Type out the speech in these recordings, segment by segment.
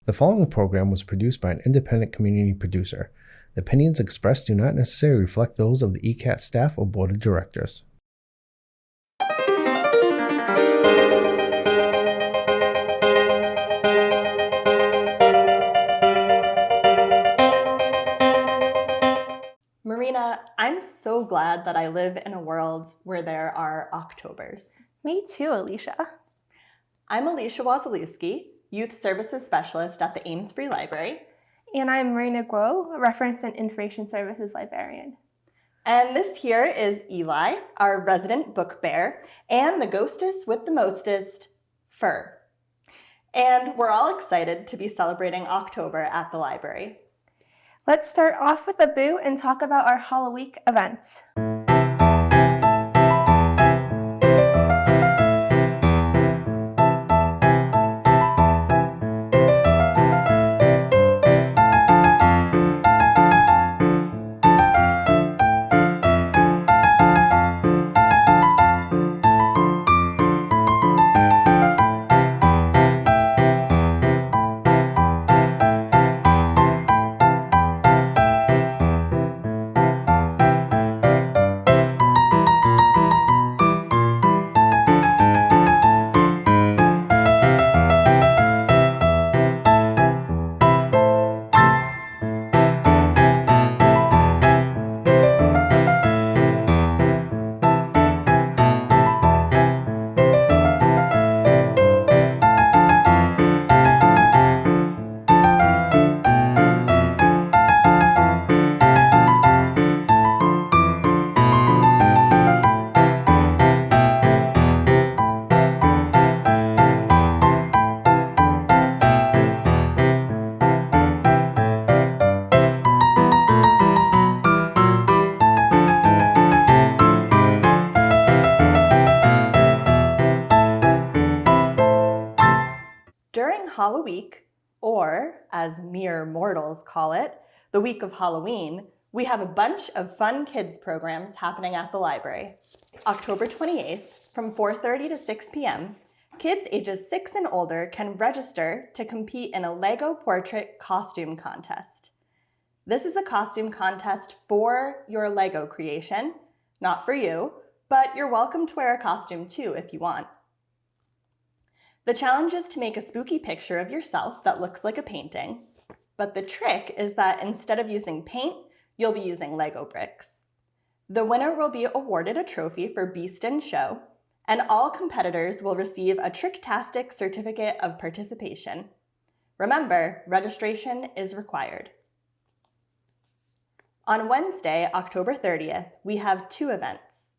The following program was produced by an independent community producer. The opinions expressed do not necessarily reflect those of the ECAT staff or board of directors. Marina, I'm so glad that I live in a world where there are Octobers. Me too, Alicia. I'm Alicia Wazalewski, Youth Services Specialist at the Ames Free Library. And I'm Marina Guo, Reference and Information Services Librarian. And this here is Eli, our resident book bear, and the ghostess with the mostest, Fur. And we're all excited to be celebrating October at the library. Let's start off with a boo and talk about our Halloween events. During Halloween, or as mere mortals call it, the week of Halloween, we have a bunch of fun kids programs happening at the library. October 28th, from 4:30 to 6 p.m., kids ages 6 and older can register to compete in a Lego portrait costume contest. This is a costume contest for your Lego creation, not for you, but you're welcome to wear a costume too if you want. The challenge is to make a spooky picture of yourself that looks like a painting, but the trick is that instead of using paint, you'll be using Lego bricks. The winner will be awarded a trophy for Beast in Show, and all competitors will receive a Tricktastic Certificate of Participation. Remember, registration is required. On Wednesday, October 30th, we have 2 events.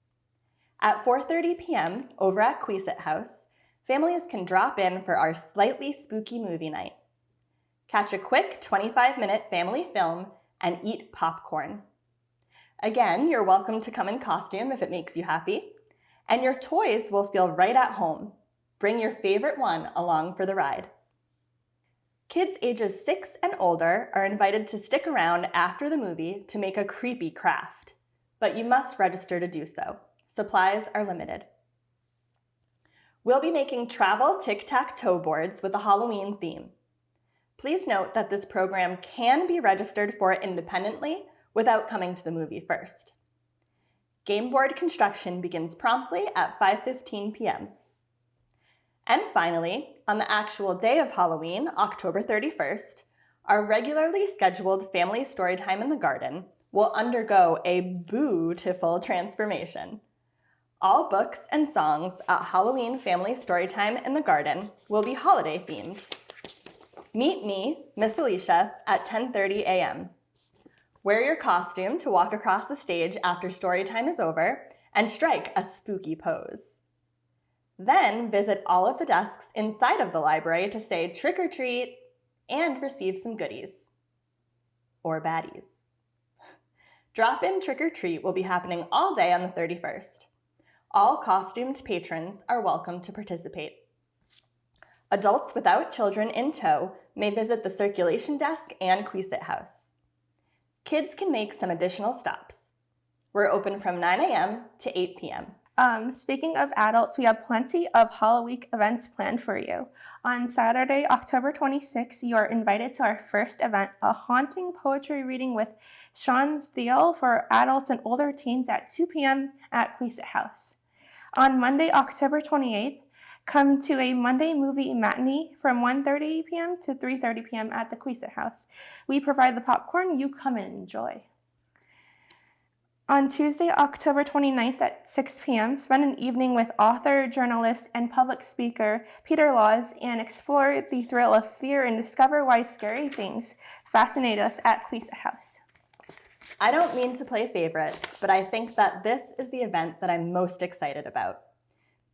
At 4:30 p.m. over at ECAT House, families can drop in for our slightly spooky movie night. Catch a quick 25-minute family film and eat popcorn. Again, you're welcome to come in costume if it makes you happy, and your toys will feel right at home. Bring your favorite one along for the ride. Kids ages 6 and older are invited to stick around after the movie to make a creepy craft, but you must register to do so. Supplies are limited. We'll be making travel tic-tac-toe boards with a Halloween theme. Please note that this program can be registered for independently without coming to the movie first. Game board construction begins promptly at 5:15 p.m. And finally, on the actual day of Halloween, October 31st, our regularly scheduled family storytime in the garden will undergo a beautiful transformation. All books and songs at Halloween Family Storytime in the Garden will be holiday themed. Meet me, Miss Alicia, at 10:30 a.m. Wear your costume to walk across the stage after storytime is over and strike a spooky pose. Then visit all of the desks inside of the library to say trick or treat and receive some goodies. Or baddies. Drop-in trick or treat will be happening all day on the 31st. All costumed patrons are welcome to participate. Adults without children in tow may visit the circulation desk and ECAT House. Kids can make some additional stops. We're open from 9 a.m. to 8 p.m. Speaking of adults, we have plenty of Halloween events planned for you. On Saturday, October 26th, you are invited to our first event, a haunting poetry reading with Sean Steele for adults and older teens at 2 p.m. at Queeset House. On Monday, October 28th, come to a Monday movie matinee from 1:30 p.m. to 3:30 p.m. at the Queeset House. We provide the popcorn, you come and enjoy. On Tuesday, October 29th at 6 p.m., spend an evening with author, journalist, and public speaker Peter Laws and explore the thrill of fear and discover why scary things fascinate us at Queeset House. I don't mean to play favorites, but I think that this is the event that I'm most excited about.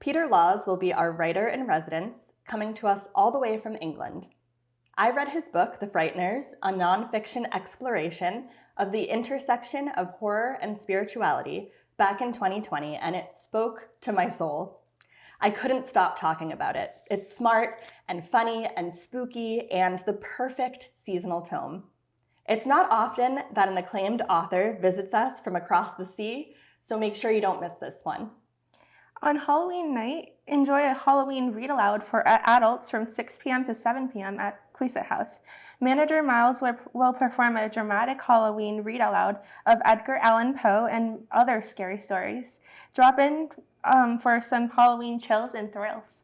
Peter Laws will be our writer-in-residence, coming to us all the way from England. I read his book, The Frighteners, a nonfiction exploration of the intersection of horror and spirituality back in 2020, and it spoke to my soul. I couldn't stop talking about it. It's smart and funny and spooky and the perfect seasonal tome. It's not often that an acclaimed author visits us from across the sea, so make sure you don't miss this one. On Halloween night, enjoy a Halloween read-aloud for adults from 6 p.m. to 7 p.m. at Queeset House. Manager Miles will perform a dramatic Halloween read-aloud of Edgar Allan Poe and other scary stories. Drop in for some Halloween chills and thrills.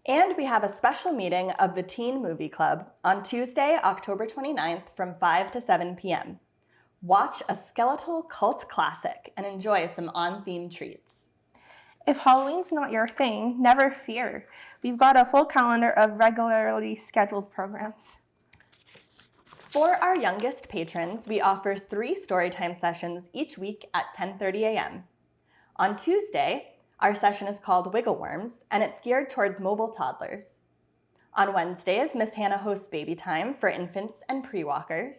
And we have a special meeting of the Teen Movie Club on Tuesday, October 29th from 5 to 7 p.m. Watch a skeletal cult classic and enjoy some on-theme treats. If Halloween's not your thing, never fear. We've got a full calendar of regularly scheduled programs. For our youngest patrons, we offer 3 storytime sessions each week at 10:30 a.m. On Tuesday, our session is called Wiggle Worms, and it's geared towards mobile toddlers. On Wednesdays, Miss Hannah hosts Baby Time for infants and pre-walkers.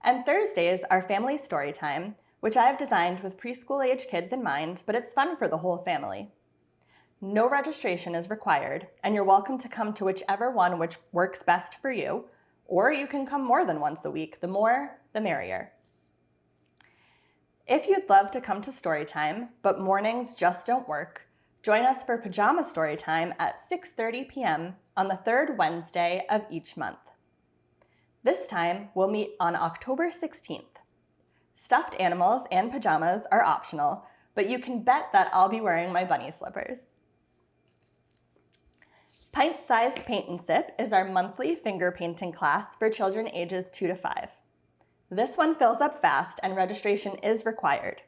And Thursdays are Family Storytime, which I have designed with preschool-age kids in mind, but it's fun for the whole family. No registration is required, and you're welcome to come to whichever one which works best for you, or you can come more than once a week. The more, the merrier. If you'd love to come to Storytime, but mornings just don't work, join us for Pajama Storytime at 6:30 p.m. on the 3rd Wednesday of each month. This time, we'll meet on October 16th. Stuffed animals and pajamas are optional, but you can bet that I'll be wearing my bunny slippers. Pint-Sized Paint and Sip is our monthly finger painting class for children ages 2 to 5. This one fills up fast and registration is required.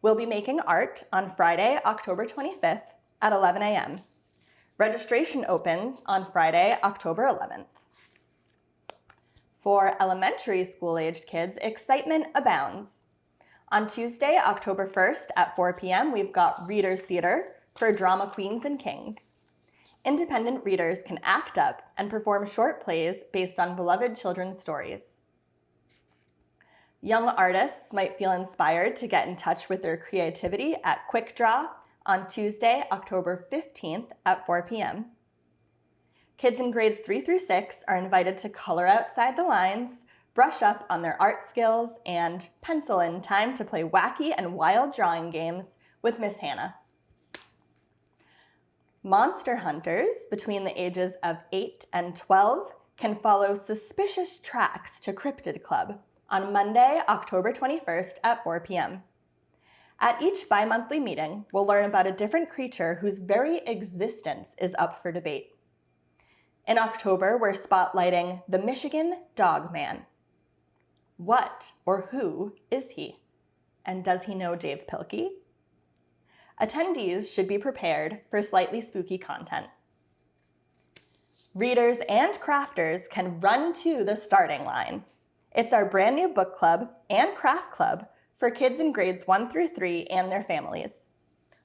We'll be making art on Friday, October 25th at 11 a.m. Registration opens on Friday, October 11th. For elementary school-aged kids, excitement abounds. On Tuesday, October 1st at 4 p.m., we've got Readers Theater for drama queens and kings. Independent readers can act up and perform short plays based on beloved children's stories. Young artists might feel inspired to get in touch with their creativity at Quick Draw on Tuesday, October 15th at 4 p.m. Kids in grades 3 through 6 are invited to color outside the lines, brush up on their art skills, and pencil in time to play wacky and wild drawing games with Miss Hannah. Monster hunters between the ages of 8 and 12 can follow suspicious tracks to Cryptid Club on Monday, October 21st at 4 p.m. At each bi-monthly meeting, we'll learn about a different creature whose very existence is up for debate. In October, we're spotlighting the Michigan Dog Man. What or who is he? And does he know Dave Pilkey? Attendees should be prepared for slightly spooky content. Readers and crafters can run to the starting line. It's our brand new book club and craft club for kids in grades 1 through 3 and their families.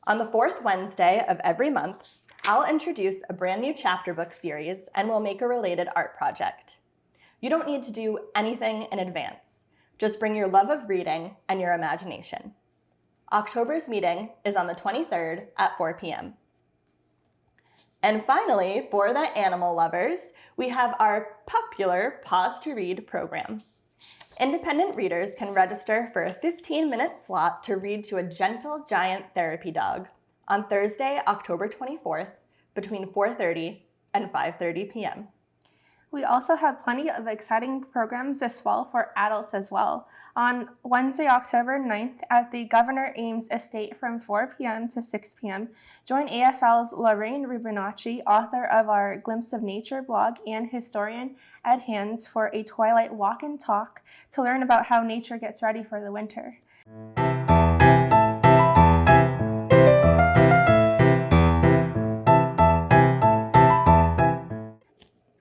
On the 4th Wednesday of every month, I'll introduce a brand new chapter book series and we'll make a related art project. You don't need to do anything in advance. Just bring your love of reading and your imagination. October's meeting is on the 23rd at 4 p.m. And finally, for the animal lovers, we have our popular Pause to Read program. Independent readers can register for a 15-minute slot to read to a gentle giant therapy dog on Thursday, October 24th, between 4:30 and 5:30 p.m. We also have plenty of exciting programs this fall for adults as well. On Wednesday, October 9th, at the Governor Ames Estate from 4 p.m. to 6 p.m., join AFL's Lorraine Rubinacci, author of our Glimpse of Nature blog and historian Ed Hands, for a twilight walk and talk to learn about how nature gets ready for the winter.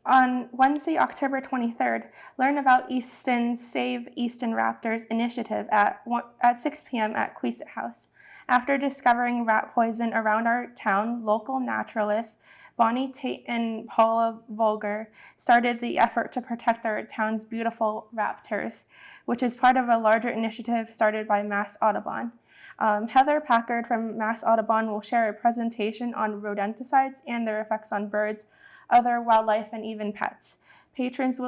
On Wednesday, October 23rd, learn about Easton's Save Easton Raptors initiative at 6 p.m. at Queeset House. After discovering rat poison around our town, local naturalists Bonnie Tate and Paula Volger started the effort to protect our town's beautiful raptors, which is part of a larger initiative started by Mass Audubon. Heather Packard from Mass Audubon will share a presentation on rodenticides and their effects on birds, other wildlife, and even pets. Patrons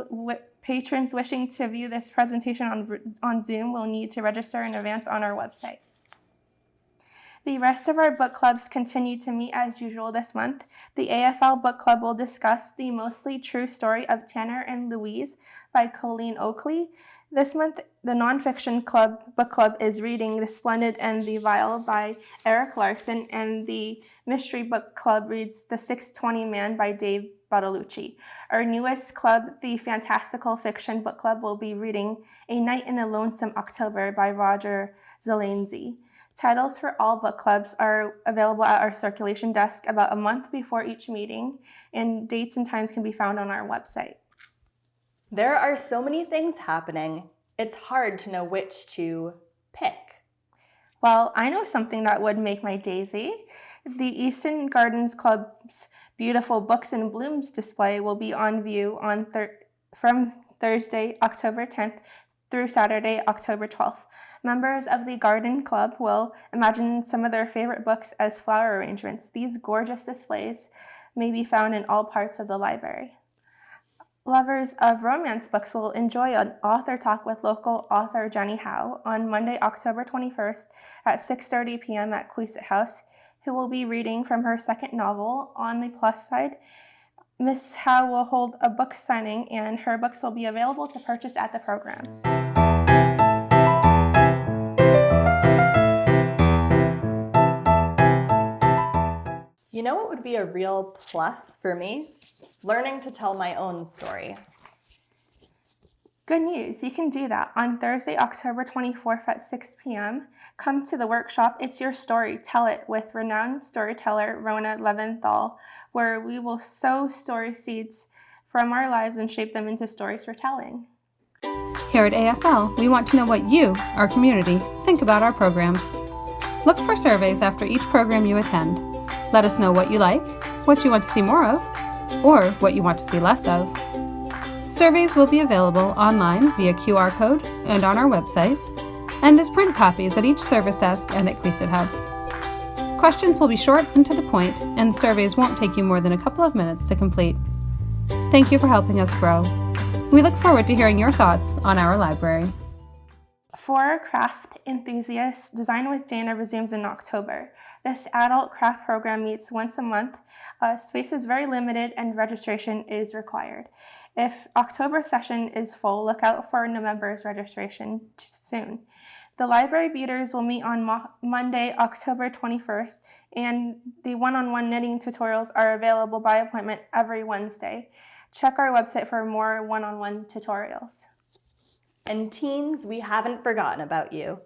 wishing to view this presentation on Zoom will need to register in advance on our website. The rest of our book clubs continue to meet as usual this month. The AFL Book Club will discuss The Mostly True Story of Tanner and Louise by Colleen Oakley. This month, the nonfiction book club is reading The Splendid and the Vile by Eric Larson, and the mystery book club reads The 620 Man by Dave Bartolucci. Our newest club, the Fantastical Fiction Book Club, will be reading A Night in the Lonesome October by Roger Zelenzi. Titles for all book clubs are available at our circulation desk about a month before each meeting, and dates and times can be found on our website. There are so many things happening, it's hard to know which to pick. Well, I know something that would make my daisy. The Easton Gardens Club's beautiful Books and Blooms display will be on view from Thursday, October 10th through Saturday, October 12th. Members of the Garden Club will imagine some of their favorite books as flower arrangements. These gorgeous displays may be found in all parts of the library. Lovers of romance books will enjoy an author talk with local author Jenny Howe on Monday, October 21st at 6:30 p.m. at Queeset House, who will be reading from her second novel. On the plus side, Miss Howe will hold a book signing, and her books will be available to purchase at the program. You know what would be a real plus for me? Learning to tell my own story. Good news, you can do that. On Thursday, October 24th at 6 p.m., come to the workshop, It's Your Story, Tell It, with renowned storyteller Rona Leventhal, where we will sow story seeds from our lives and shape them into stories for telling. Here at AFL, we want to know what you, our community, think about our programs. Look for surveys after each program you attend. Let us know what you like, what you want to see more of, or what you want to see less of. Surveys will be available online via QR code and on our website, and as print copies at each service desk and at Queeset House. Questions will be short and to the point, and the surveys won't take you more than a couple of minutes to complete. Thank you for helping us grow. We look forward to hearing your thoughts on our library. For craft enthusiasts, Design with Dana resumes in October. This adult craft program meets once a month. Space is very limited and registration is required. If October session is full, look out for November's registration soon. The library beaters will meet on Monday, October 21st, and the one-on-one knitting tutorials are available by appointment every Wednesday. Check our website for more one-on-one tutorials. And teens, we haven't forgotten about you.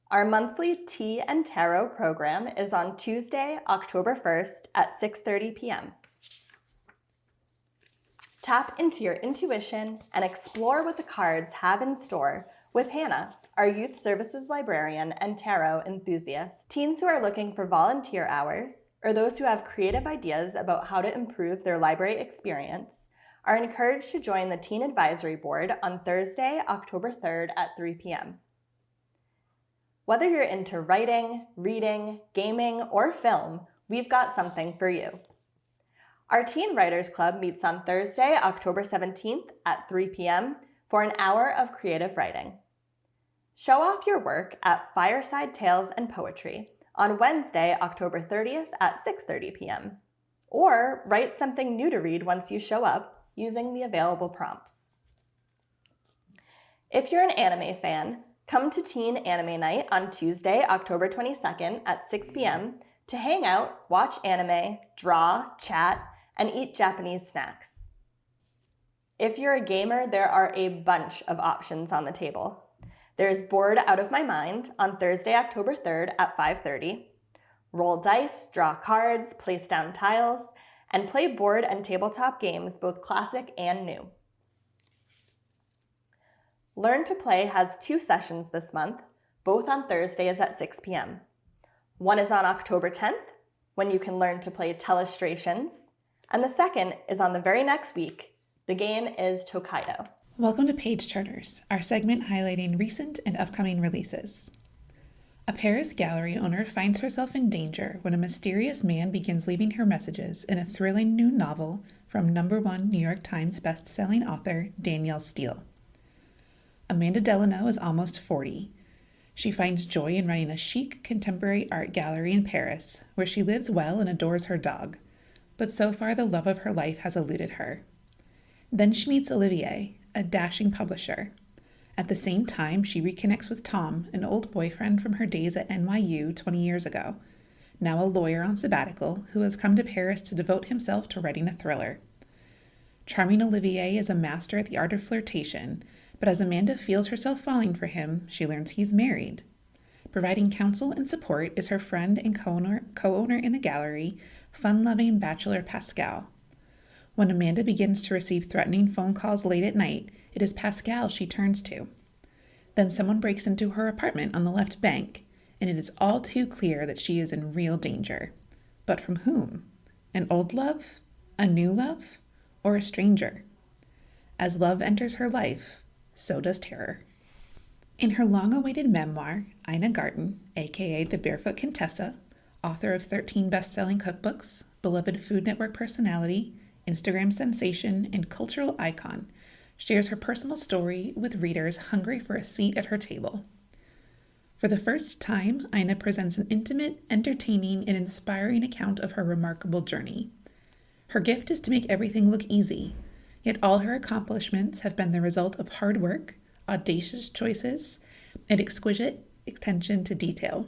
Our monthly Tea and Tarot program is on Tuesday, October 1st at 6:30 p.m. Tap into your intuition and explore what the cards have in store with Hannah, our youth services librarian and tarot enthusiast. Teens who are looking for volunteer hours, or those who have creative ideas about how to improve their library experience, are encouraged to join the Teen Advisory Board on Thursday, October 3rd at 3 p.m. Whether you're into writing, reading, gaming, or film, we've got something for you. Our Teen Writers Club meets on Thursday, October 17th at 3 p.m. for an hour of creative writing. Show off your work at Fireside Tales and Poetry on Wednesday, October 30th at 6:30 p.m. Or write something new to read once you show up using the available prompts. If you're an anime fan, come to Teen Anime Night on Tuesday, October 22nd at 6 p.m. to hang out, watch anime, draw, chat, and eat Japanese snacks. If you're a gamer, there are a bunch of options on the table. There's Bored Out of My Mind on Thursday, October 3rd at 5:30. Roll dice, draw cards, place down tiles, and play board and tabletop games, both classic and new. Learn to Play has 2 sessions this month, both on Thursdays at 6 p.m. One is on October 10th, when you can learn to play Telestrations, and the second is on the very next week. The game is Tokaido. Welcome to Page Turners, our segment highlighting recent and upcoming releases. A Paris gallery owner finds herself in danger when a mysterious man begins leaving her messages in a thrilling new novel from #1 New York Times best-selling author Danielle Steele. Amanda Delano is almost 40. She finds joy in running a chic contemporary art gallery in Paris, where she lives well and adores her dog, but so far the love of her life has eluded her. Then she meets Olivier, a dashing publisher. At the same time, she reconnects with Tom, an old boyfriend from her days at NYU 20 years ago, now a lawyer on sabbatical who has come to Paris to devote himself to writing a thriller. Charming Olivier is a master at the art of flirtation, but as Amanda feels herself falling for him, she learns he's married. Providing counsel and support is her friend and co-owner in the gallery, fun-loving bachelor Pascal. When Amanda begins to receive threatening phone calls late at night, it is Pascal she turns to. Then someone breaks into her apartment on the left bank, and it is all too clear that she is in real danger. But from whom? An old love? A new love? Or a stranger? As love enters her life, so does terror. In her long-awaited memoir, Ina Garten, aka the Barefoot Contessa, author of 13 best-selling cookbooks, beloved Food Network personality, Instagram sensation, and cultural icon, shares her personal story with readers hungry for a seat at her table. For the first time, Ina presents an intimate, entertaining, and inspiring account of her remarkable journey. Her gift is to make everything look easy, yet all her accomplishments have been the result of hard work, audacious choices, and exquisite attention to detail.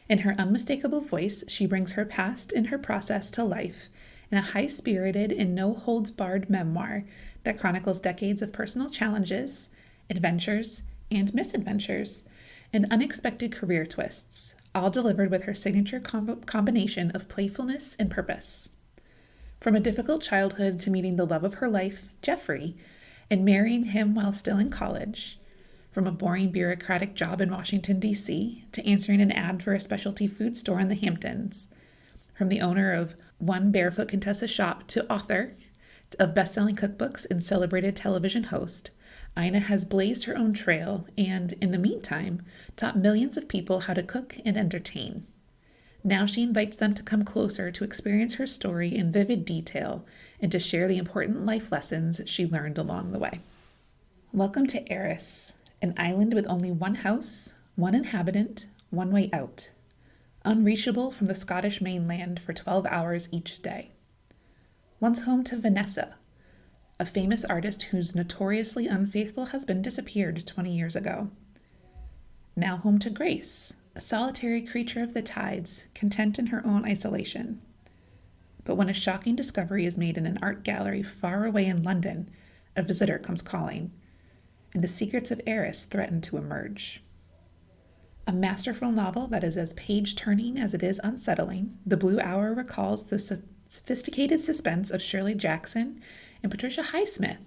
In her unmistakable voice, she brings her past and her process to life in a high-spirited and no-holds-barred memoir that chronicles decades of personal challenges, adventures, and misadventures, and unexpected career twists, all delivered with her signature combination of playfulness and purpose. From a difficult childhood to meeting the love of her life, Jeffrey, and marrying him while still in college, from a boring bureaucratic job in Washington, D.C., to answering an ad for a specialty food store in the Hamptons, from the owner of One Barefoot Contessa shop to author of best-selling cookbooks and celebrated television host, Ina has blazed her own trail and, in the meantime, taught millions of people how to cook and entertain. Now she invites them to come closer to experience her story in vivid detail and to share the important life lessons she learned along the way. Welcome to Eris, an island with only one house, one inhabitant, one way out, unreachable from the Scottish mainland for 12 hours each day. Once home to Vanessa, a famous artist whose notoriously unfaithful husband disappeared 20 years ago. Now home to Grace, a solitary creature of the tides, content in her own isolation. But when a shocking discovery is made in an art gallery far away in London, a visitor comes calling, and the secrets of Eris threaten to emerge. A masterful novel that is as page-turning as it is unsettling, The Blue Hour recalls the sophisticated suspense of Shirley Jackson and Patricia Highsmith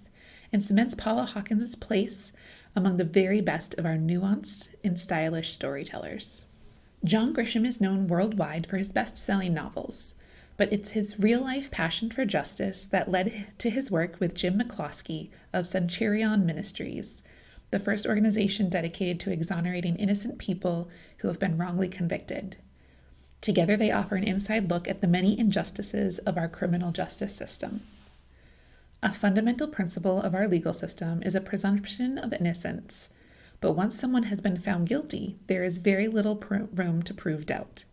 and cements Paula Hawkins' place among the very best of our nuanced and stylish storytellers. John Grisham is known worldwide for his best-selling novels, but it's his real-life passion for justice that led to his work with Jim McCloskey of Centurion Ministries, the first organization dedicated to exonerating innocent people who have been wrongly convicted. Together, they offer an inside look at the many injustices of our criminal justice system. A fundamental principle of our legal system is a presumption of innocence, but once someone has been found guilty, there is very little room to prove doubt.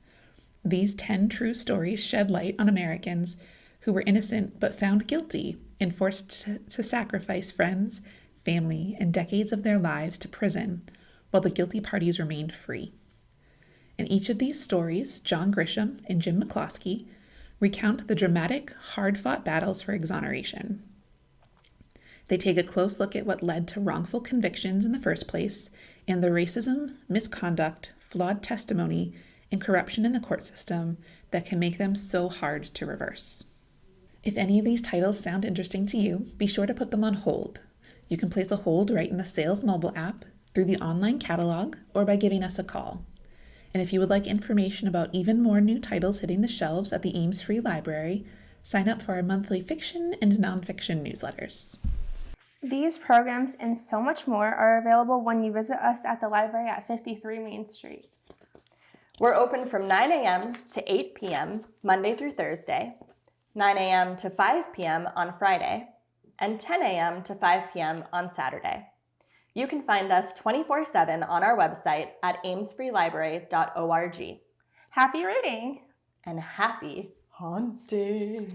These 10 true stories shed light on Americans who were innocent but found guilty and forced to sacrifice friends, family, and decades of their lives to prison, while the guilty parties remained free. In each of these stories, John Grisham and Jim McCloskey recount the dramatic, hard-fought battles for exoneration. They take a close look at what led to wrongful convictions in the first place and the racism, misconduct, flawed testimony, and corruption in the court system that can make them so hard to reverse. If any of these titles sound interesting to you, be sure to put them on hold. You can place a hold right in the Sales mobile app, through the online catalog, or by giving us a call. And if you would like information about even more new titles hitting the shelves at the Ames Free Library, sign up for our monthly fiction and nonfiction newsletters. These programs and so much more are available when you visit us at the library at 53 Main Street. We're open from 9 a.m. to 8 p.m. Monday through Thursday, 9 a.m. to 5 p.m. on Friday, and 10 a.m. to 5 p.m. on Saturday. You can find us 24/7 on our website at amesfreelibrary.org. Happy reading! And happy haunting!